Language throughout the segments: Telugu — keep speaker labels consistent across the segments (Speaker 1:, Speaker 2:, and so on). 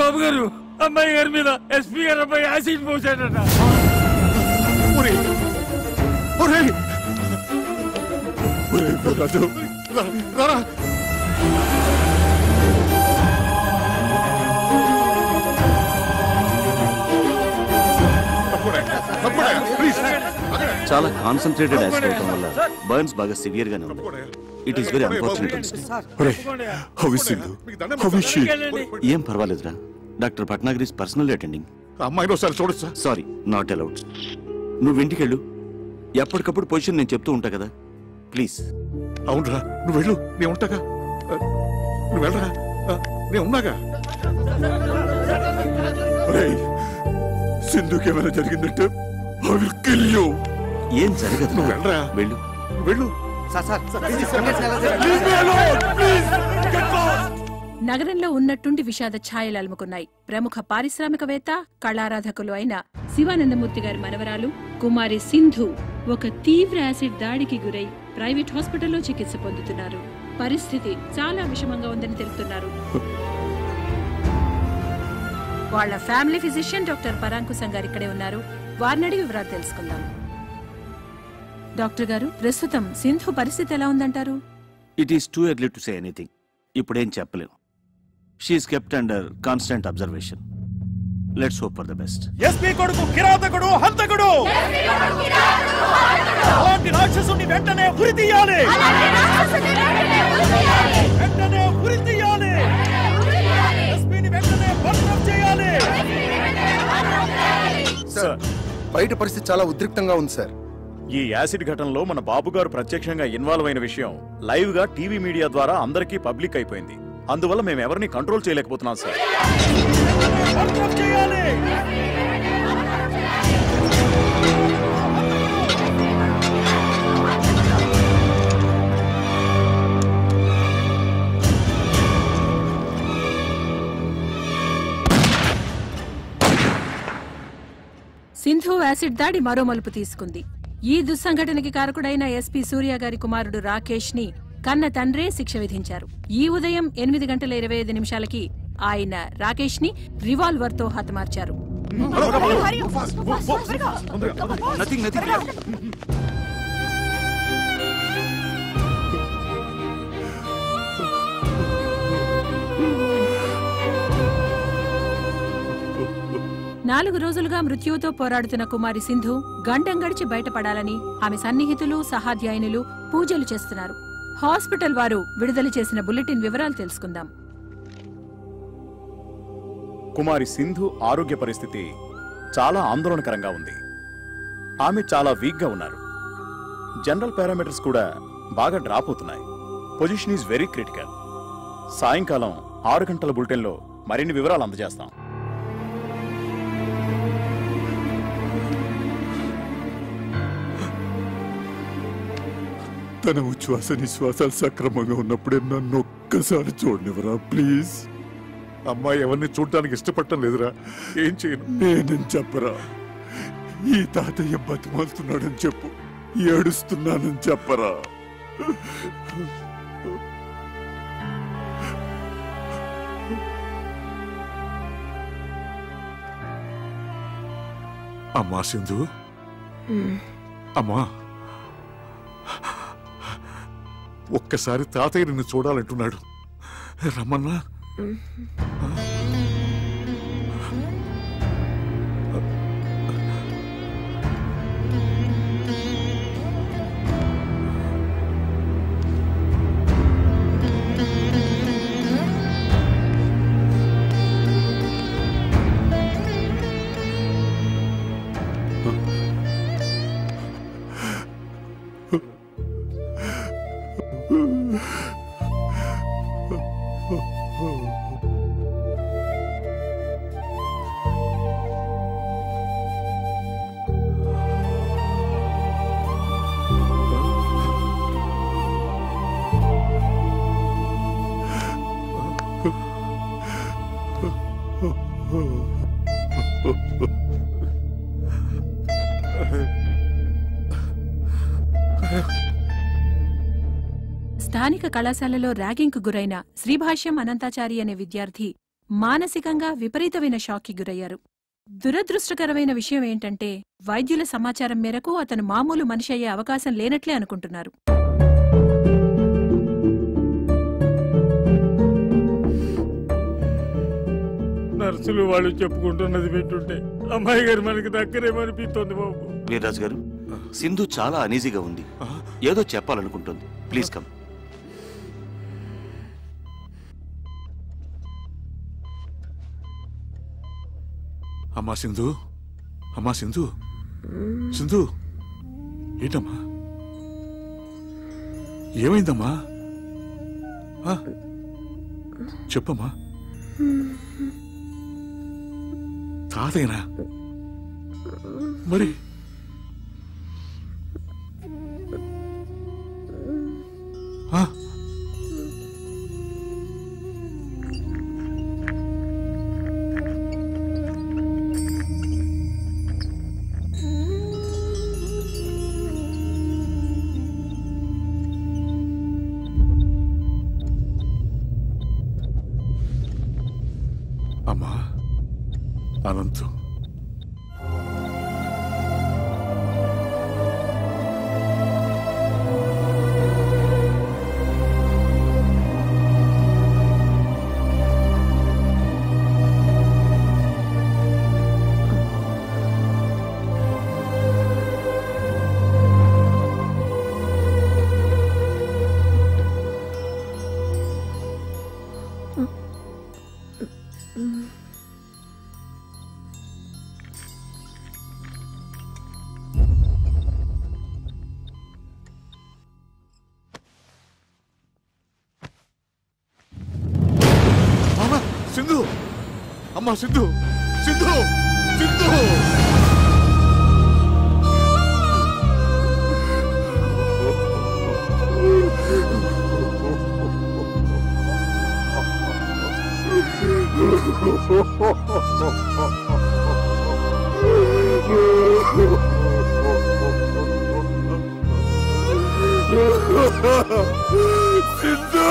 Speaker 1: బాబు గారు అమ్మాయి గారి మీద ఎస్పీ గారి అబ్బాయి యాసిడ్ పోసాడట.
Speaker 2: చాలా కాన్సన్ట్రేటెడ్ యాసిడ్ అవటం వల్ల బర్న్స్ బాగా సివియర్ గానే ఉంది. It is very unfortunate. ఏం పర్వాలేదురా, doctor Bhatnagar is personal attending.
Speaker 3: అమ్మాయిని ఒకసారి చూడొచ్చా?
Speaker 2: Sorry, not allowed. నువ్వు ఇంటికి వెళ్ళు, ఎప్పటికప్పుడు పొజిషన్ నేను చెప్తూ ఉంటా కదా, ప్లీజ్.
Speaker 3: అవునరా, నువ్వు వెళ్ళు, నేను ఉంటాగా. నువ్వు వెళ్ళరా, నేను ఉన్నాగా. సింధుకి ఏమైనా జరిగిందంటే I will kill you.
Speaker 2: ఏం జరగదు,
Speaker 3: నువ్వు వెళ్ళరా,
Speaker 2: వెళ్ళు
Speaker 3: వెళ్ళు.
Speaker 4: నగరంలో ఉన్నట్టుండి విషాద ఛాయలు అలుముకున్నాయి. ప్రముఖ పారిశ్రామికవేత్త, కళారాధకులు అయిన శివానందమూర్తి గారి మనవరాలు కుమారి సింధు ఒక తీవ్ర యాసిడ్ దాడికి గురై ప్రైవేట్ హాస్పిటల్లో చికిత్స పొందుతున్నారు. పరిస్థితి చాలా విషమంగా ఉందని తెలుపుతున్నారు. వాళ్ల ఫ్యామిలీ ఫిజిషియన్ డాక్టర్ పరాంకుశం గారు ఇక్కడే ఉన్నారు. వారిని అడిగి వివరాలు తెలుసుకుందాం. డాక్టర్ గారు, ప్రస్తుతం సింధు పరిస్థితి ఎలా ఉందంటారు?
Speaker 2: It is too early to say anything. ఇప్పుడేం చెప్పలేం. She is kept under constant observation. Let's hope for the best.
Speaker 5: SP కొడుకు కిరాతకుడు, హంతకుడు, అలాంటి రాక్షసుని వెంటనే ఉరి తీయాలి, వెంటనే ఉరి తీయాలి. ఎస్పీని వెంటనే బర్తరఫ్ చేయాలి.
Speaker 6: సార్, బయట పరిస్థితి చాలా ఉద్రిక్తంగా ఉంది సార్.
Speaker 5: ఈ యాసిడ్ ఘటనలో మన బాబు గారు ప్రత్యక్షంగా ఇన్వాల్వ్ అయిన విషయం లైవ్ గా టీవీ మీడియా ద్వారా అందరికీ పబ్లిక్ అయిపోయింది. అందువల్ల మేము ఎవరిని కంట్రోల్ చేయలేకపోతున్నాం సార్.
Speaker 4: సింధు యాసిడ్ దాడి మరో మలుపు తీసుకుంది. ఈ దుస్సంఘటనకి కారకుడైన ఎస్పీ సూర్య గారి కుమారుడు రాకేష్ ని కన్న తండ్రే శిక్ష విధించారు. ఈ ఉదయం 8:25 ఆయన రాకేష్ ని రివాల్వర్ తో హతమార్చారు. నాలుగు రోజులుగా మృత్యువుతో పోరాడుతున్న కుమారి సింధు గండం గడిచి బయటపడాలని ఆమె సన్నిహితులు, సహాధ్యాయునులు పూజలు చేస్తున్నారు. హాస్పిటల్ వారు విడుదల చేసిన బులెటిన్ వివరాలు తెలుసుకుందాం.
Speaker 5: కుమారి సింధు ఆరోగ్య పరిస్థితి చాలా ఆందోళనకరంగా ఉంది. ఆమె చాలా వీక్ గా ఉన్నారు. జనరల్ పారామీటర్స్ కూడా బాగా డ్రాప్ అవుతున్నాయి. Position is very critical. సాయంకాలం 6 గంటల బులెటిన్లో మరిన్ని వివరాలు అందజేస్తాం.
Speaker 3: తన ఉచ్ఛ్వాస నిశ్వాసాలు సక్రమంగా ఉన్నప్పుడే నన్ను ఒక్కసారి చూడనివరా ప్లీజ్. అమ్మాయి ఎవరిని చూడటానికి ఇష్టపడటం లేదురా. ఏం చేయను? నేనని చెప్పరా. ఈ తాతయ్య బతిమాలుతున్నాడని చెప్పు, ఏడుస్తున్నానని చెప్పరా. అమ్మా సింధు, అమ్మా, ఒక్కసారి తాతయ్య నిన్ను చూడాలంటున్నాడు. రమ్మన్నా.
Speaker 4: స్థానిక కళాశాలలో ర్యాగింగ్కు గురైన శ్రీభాష్యం అనంతాచారి అనే విద్యార్థి మానసికంగా విపరీతమైన షాక్కి గురయ్యారు. దురదృష్టకరమైన విషయం ఏంటంటే వైద్యుల సమాచారం మేరకు అతను మామూలు మనిషి అయ్యే అవకాశం లేనట్లే అనుకుంటున్నారు.
Speaker 1: నర్సులు వాళ్ళు చెప్పుకుంటున్నది వింటుంటే అమ్మాయి గారు మనకి దగ్గరేమనిపిస్తోంది బాబు.
Speaker 2: వీర్రాజు గారు, సింధు చాలా అనీజీగా ఉంది, ఏదో చెప్పాలనుకుంటుంది. Please come.
Speaker 3: అమ్మా సింధు, అమ్మా సింధు, సింధు, ఏంటమ్మా, ఏమైందమ్మా? చెప్పమ్మా. తాతయ్యనా? మరి అమ్మా అనంతం, సింధు, అమ్మా సింధు, సింధు, సింధు. సింధు.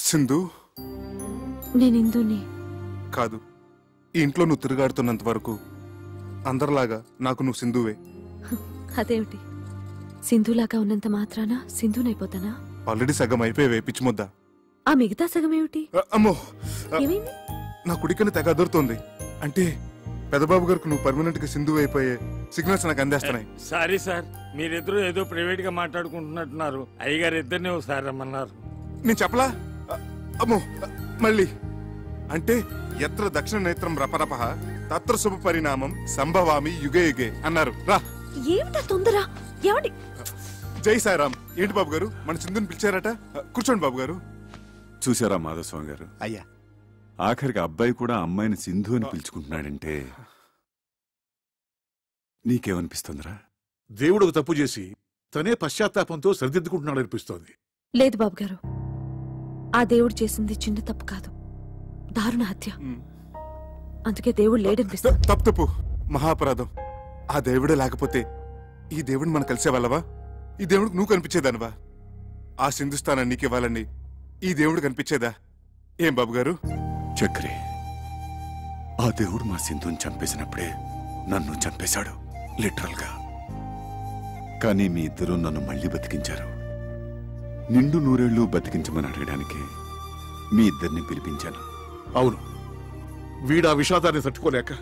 Speaker 3: సింధు,
Speaker 7: నేను ఇందుని
Speaker 6: కాదు. ఈ ఇంట్లో నువ్వు తిరుగాడుతున్నంత వరకు అందరిలాగా నాకు నువ్వు సింధువే.
Speaker 7: అదేమిటి, సింధులాగా ఉన్నంత మాత్రాన సింధునైపోతానా?
Speaker 6: ఆల్రెడీ సగం అయిపోయావే పిచ్చిముద్ద.
Speaker 7: ఆ మిగతా సగం ఏమిటి?
Speaker 6: అమ్మో,
Speaker 7: ఏమైంది?
Speaker 6: నా కుడికని తెగ అదురుతోంది. అంటే పెదబాబు గారికి నువ్వు పర్మనెంట్ గా సింధు అయిపోయే సిగ్నల్స్ నాకు అందేస్తున్నాయి.
Speaker 1: సారీ సార్, మీరిద్దరూ ఏదో ప్రైవేట్ గా మాట్లాడుకుంటున్నట్టున్నారు. అయ్యగారు ఇద్దరిని ఒకసారి రమ్మన్నారు.
Speaker 6: నేను చెప్పలా? అమ్మో, మళ్ళీ అంటే ఎత్ర దక్షిణ నేత్రం రపరప తత్ర శుభ పరిణామం సంభవామి యుగే యుగే అన్నారు. రా.
Speaker 7: ఏమిటా తొందర? ఏమండి?
Speaker 6: జై సాయిరామ్. ఏంటి బాబు గారు మన సింధుని పిలిచారట? కూర్చోండి బాబు గారు.
Speaker 3: చూసారా మాధవస్వామి గారు,
Speaker 8: అయ్యా
Speaker 3: ఆఖరికి అబ్బాయి కూడా అమ్మాయిని సింధు అని పిలుచుకుంటున్నాడంటే నీకేమనిపిస్తుందిరా?
Speaker 9: దేవుడు తప్పు చేసి తనే పశ్చాత్తాపంతో సరిదిద్దుకుంటున్నాడు అనిపిస్తోంది.
Speaker 7: లేదు బాబు గారు, ఆ దేవుడు చేసింది చిన్న తప్పు కాదు, దారుణ హత్య. అందుకే దేవుడు లేడనిపిస్తుంది.
Speaker 6: తప్పు మహాపరాధం. ఆ దేవుడే లేకపోతే ఈ దేవుడిని మనం కలిసేవాళ్ళవా? ఈ దేవుడికి నువ్వు కనిపించేదానివా? ఆ సింధుస్థానాన్ని నీకివ్వాలని ఈ దేవుడు కనిపించేదా? ఏం బాబు గారు?
Speaker 3: చక్రి, ఆ దేవుడు మా సింధుని చంపేసినప్పుడే నన్ను చంపేశాడు, లిటరల్ గా. కానీ మీ ఇద్దరూ నన్ను మళ్ళీ బతికించారు. నిండు నూరేళ్లు బతికించమని అడగడానికి మీ ఇద్దరిని పిలిపించాను.
Speaker 9: అవును, వీడా విషాదాన్ని తట్టుకోలేక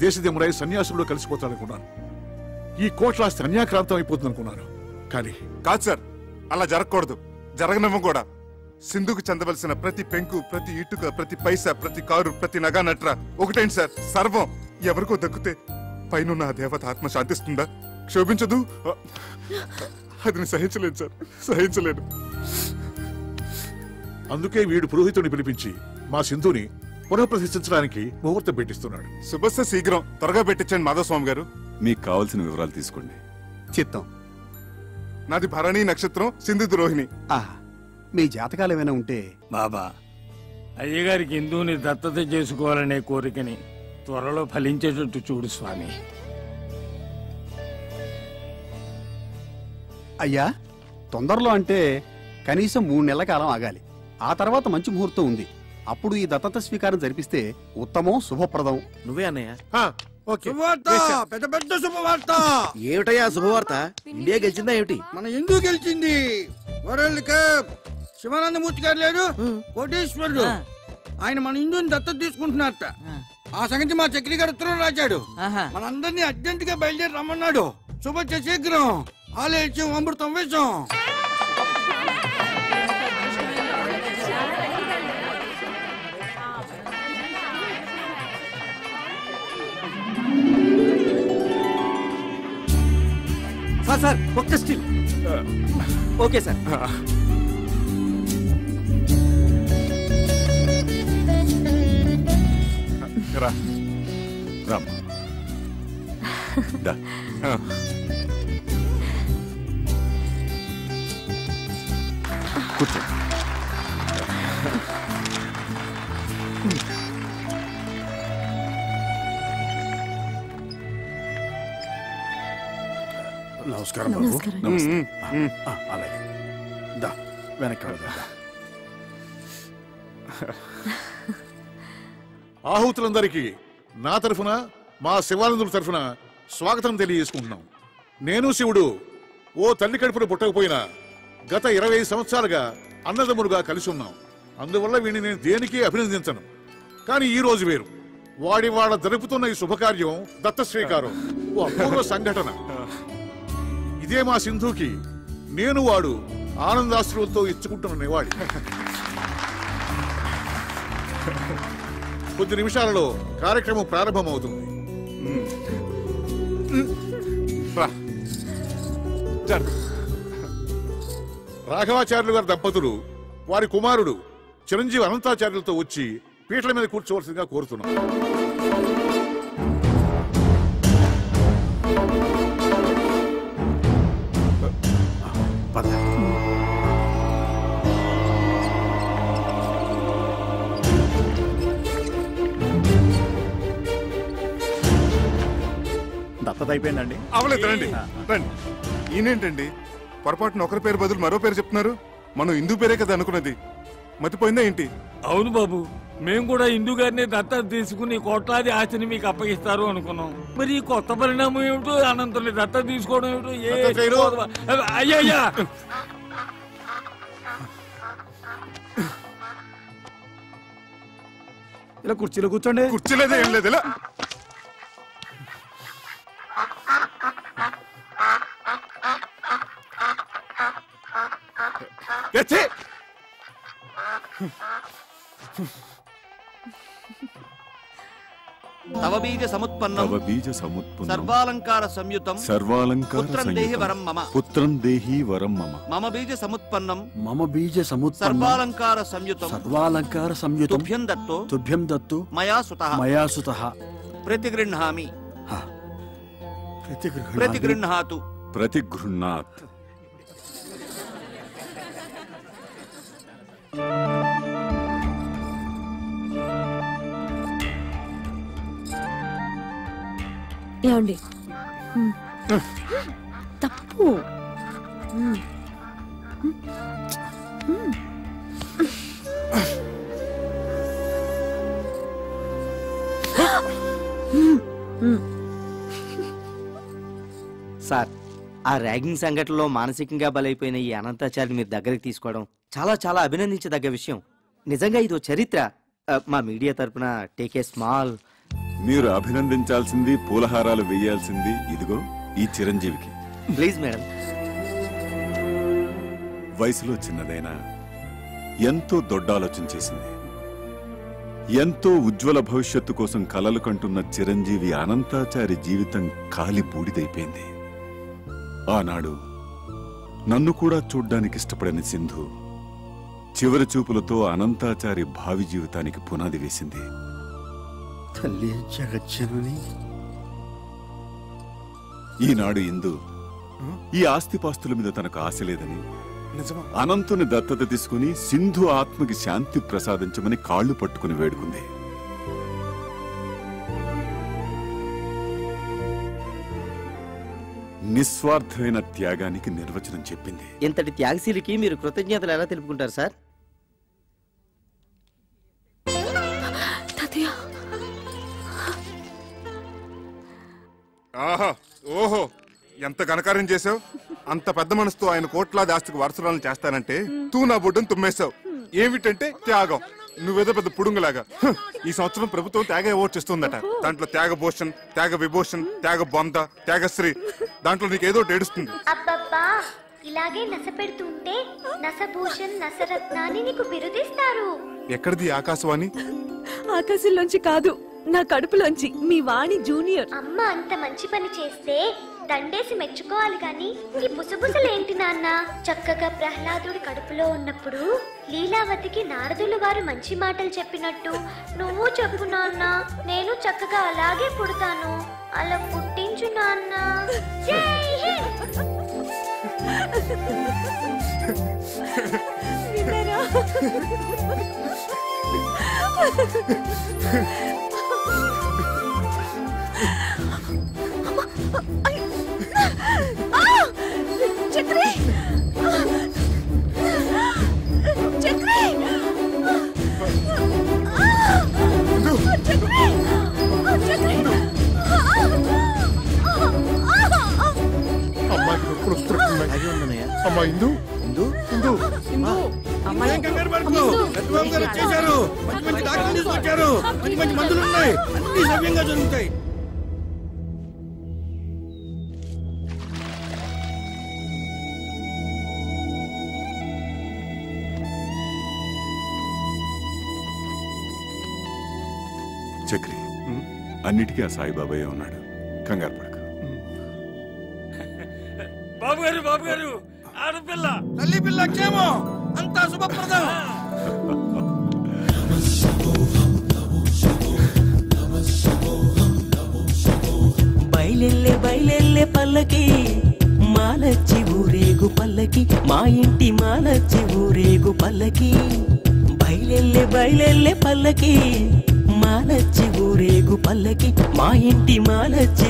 Speaker 9: దేశదేముడై సన్యాసుల్లో కలిసిపోతాడనుకున్నాను. ఈ కోట్లాస్తి అన్యాక్రాంతం అయిపోతుందనుకున్నాను. కానీ
Speaker 6: కాదు సార్, అలా జరగకూడదు, జరగనివ్వం కూడా. సింధుకు చెందవలసిన ప్రతి పెంకు, ప్రతి ఇటుక, ప్రతి పైసా, ప్రతి కారు, ప్రతి నగా నట్ర ఒకటేంటి సార్, సర్వం ఎవరికో దక్కితే పైన ఆ దేవత ఆత్మ శాంతిస్తుందా? క్షోభించదు. అది నేను సహించలేను సార్, సహించలేను.
Speaker 9: అందుకే వీడు పురోహితుడిని పిలిపించి మా సింధుని పునఃప్రతిష్ఠించడానికి ముహూర్తం పెట్టిస్తున్నాడు.
Speaker 6: శుభస్య శీఘ్రం, త్వరగా పెట్టించండి మాధవస్వామి గారు.
Speaker 3: మీకు కావలసిన వివరాలు తీసుకోండి.
Speaker 8: చిత్తం.
Speaker 6: నాది భరణి నక్షత్రం, సింధు రోహిణి.
Speaker 8: మీ జాతకాలు ఏమైనా ఉంటే
Speaker 1: బాబా, అయ్యగారికి హిందువుని దత్తత చేసుకోవాలనే కోరికని త్వరలో ఫలించేటట్టు చూడు స్వామి.
Speaker 8: అయ్యా, తొందరలో అంటే కనీసం 3 నెలల కాలం ఆగాలి. ఆ తర్వాత మంచి ముహూర్తం ఉంది. అప్పుడు ఈ దత్తత స్వీకారం జరిపిస్తే ఉత్తమం, శుభప్రదం.
Speaker 2: నువ్వే అన్నయ్య.
Speaker 10: పెద్ద పెద్ద శుభవార్త.
Speaker 2: ఏమిటయ్యా శుభవార్త? ఇండియా గెలిచిందా ఏమిటి?
Speaker 10: మన ఎందుకు గెలిచింది? World cup. శివానందమూర్తి గారు లేడు, కోటేశ్వరుడు, ఆయన మన హిందూని దత్తత తీసుకుంటున్నారట. ఆ సంగతి మా చక్రి గారు ఉత్తరం రాశాడు. మనందరినీ అర్జెంట్ గా బయలుదేరి రమ్మన్నాడు. శుభ శీఘ్రం. ఆలయం అమృతం వేషం.
Speaker 8: సార్ ఒక్క స్టిల్. Okay sir.
Speaker 3: రామ్, దా. కూర్చో.
Speaker 8: నమస్కారం బాబు. అలాగే దా, వెనక్కి వెళ్దాం.
Speaker 9: ఆహుతులందరికీ నా తరఫున, మా శివానందుల తరఫున స్వాగతం తెలియజేసుకుంటున్నాం. నేను శివుడు ఓ తల్లి కడుపున పుట్టకపోయినా గత 20 సంవత్సరాలుగా అన్నదమ్ములుగా కలిసి ఉన్నాం. అందువల్ల వీడిని నేను దేనికి అభినందించను. కానీ ఈ రోజు వేరు. వాడి వాళ్ళ జరుపుతున్న ఈ శుభకార్యం దత్త శ్రీకారం, ఓ అపూర్వ సంఘటన. ఇదే మా సింధుకి నేను వాడు ఆనందాశ్రులతో ఇచ్చుకుంటున్న నివాళి. కొద్ది నిమిషాలలో కార్యక్రమం ప్రారంభమవుతుంది. రాఘవాచార్యులు గారి దంపతులు వారి కుమారుడు చిరంజీవి అనంతాచార్యులతో వచ్చి పీటల మీద కూర్చోవలసిందిగా కోరుతున్నాం.
Speaker 5: దత్తత అయిపోయిందండి.
Speaker 6: అవలేదు, రండి రండి. ఈయనేంటండి పొరపాటున ఒకరి పేరు బదులు మరో పేరు చెప్తున్నారు? మనం హిందూ పేరే కదా అనుకున్నది, మతిపోయిందా ఏంటి?
Speaker 1: అవును బాబు, మేము కూడా హిందూ గారిని దత్తత తీసుకుని కోట్లాది ఆస్తిని మీకు అప్పగిస్తారు అనుకున్నాం. మరి ఈ కొత్త పరిణామం ఏమిటో, అనంతుని దత్తత తీసుకోవడం ఏమిటో. అయ్యా
Speaker 8: ఇలా కుర్చీలో కూర్చోండి.
Speaker 6: కుర్చీలేదే ఏం లేదు, ఇలా
Speaker 11: తవ బీజ సముత్పన్నం
Speaker 12: సర్వాలంకార సంయుతం
Speaker 11: పుత్రం దేహి వరం మమ
Speaker 3: పుత్రం దేహి వరం మమ
Speaker 11: మమ బీజ సముత్పన్నం
Speaker 12: సర్వాలంకార సంయుతం
Speaker 11: తుభ్యం దత్తో మయా సుతః ప్రతిగృహ్ణామి ప్రతిగృహ్ణాతు
Speaker 3: ప్రతిగృహ్ణాత్.
Speaker 7: ఏమండి తప్పు.
Speaker 12: సార్, ఆ ర్యాగింగ్ సంఘటనలో మానసికంగా బలైపోయిన ఈ అనంతాచారిని మీరు దగ్గరికి తీసుకోవడం చాలా చాలా అభినందించదగ్గ విషయం. నిజంగా ఇదో చరిత్ర. మా మీడియా తరపున టేక్ ఏ స్మాల్.
Speaker 3: మీరు అభినందించాల్సింది, పూలహారాలు వేయాల్సింది ఇదిగో ఈ చిరంజీవికి.
Speaker 12: Please madam.
Speaker 3: వయసులో చిన్నదైనా ఎంతో దొడ్డ ఆలోచన చేసింది. ఎంతో ఉజ్వల భవిష్యత్తు కోసం కలలు కంటున్న చిరంజీవి అనంతాచారి జీవితం కాలి బూడిదైపోయింది. ఆనాడు నన్ను కూడా చూడ్డానికి ఇష్టపడని సింధు చివరి చూపులతో అనంతాచారి భావి జీవితానికి పునాది వేసింది.
Speaker 8: తల్లి జగజ్జనని.
Speaker 3: ఈనాడు ఇందు ఈ ఆస్తిపాస్తుల మీద తనకు ఆశ లేదని అనంతుని దత్తత తీసుకుని సింధు ఆత్మకి శాంతి ప్రసాదించమని కాళ్లు పట్టుకుని వేడుకుంది. నిస్వార్థమైన త్యాగానికి నిర్వచనం చెప్పింది.
Speaker 12: ఇంతటి త్యాగశీలికి మీరు కృతజ్ఞతలు ఎలా తెలుపుకుంటారు సార్?
Speaker 6: ఆహా, ఓహో, ఎంత ఘనకార్యం చేసావు. అంత పెద్ద మనసుతో ఆయన కోట్లాది ఆస్తికి వారసురాలను చేస్తానంటే తూ నా బొడ్డును తుమ్మేశావు. ఏమిటంటే త్యాగం. నువ్వేదో పెద్ద పుడుంగులాగా. ఈ సంవత్సరం ప్రభుత్వం త్యాగ అవార్డు చేస్తుందట. దాంట్లో త్యాగ భూషణ్, త్యాగ విభూషణ్, త్యాగ బొంద, త్యాగశ్రీ, దాంట్లో నీకేదో ఏడుస్తుంది.
Speaker 13: అబ్బబ్బా, ఇలాగే నస పెడుతుంటే నసభూషణ్, నసరత్నాన్ని నీకు బిరుదిస్తారు.
Speaker 6: ఎక్కడిది ఆకాశవాణి?
Speaker 7: ఆకాశంలోంచి కాదు, నా కడుపులోంచి. మీ వాణి జూనియర్.
Speaker 13: అమ్మ అంత మంచి పని చేస్తే దండేసి మెచ్చుకోవాలి గాని ఈ బుసబుసలేంటి నాన్న? చక్కగా ప్రహ్లాదుడి కడుపులో ఉన్నప్పుడు లీలావతికి నారదులు వారు మంచి మాటలు చెప్పినట్టు నువ్వు చెప్పు నాన్న. నేను చక్కగా అలాగే పుడతాను. అలా పుట్టించు నాన్న. జై హింద్.
Speaker 7: చక్రి, చక్రి,
Speaker 9: అమ్మా ఇందు,
Speaker 10: వచ్చేసారు. మంచి మంచి డాక్టర్లు తీసుకొచ్చారు. మంచి మంచి మందులు ఉన్నాయి. అన్ని సవ్యంగా జరుగుతాయి.
Speaker 3: చక్రి, అన్నిటికీ ఆ సాయిబాబాయే ఉన్నాడు. కంగారు పడకు.
Speaker 1: బాబు గారు, బాబు గారు, ఆడపిల్ల,
Speaker 10: తల్లి పిల్ల క్షేమం, అంతా శుభప్రదం.
Speaker 14: బయలెల్లే బయలెల్లే పల్లకి, మాలచ్చి ఊరేగు పల్లకి, మా ఇంటి మాలచ్చి ఊరేగు పల్లకి. బయలెల్లే బయలెల్లే పల్లకి, మాలచ్చి ఊరేగు పల్లకి, మా ఇంటి మాలచ్చి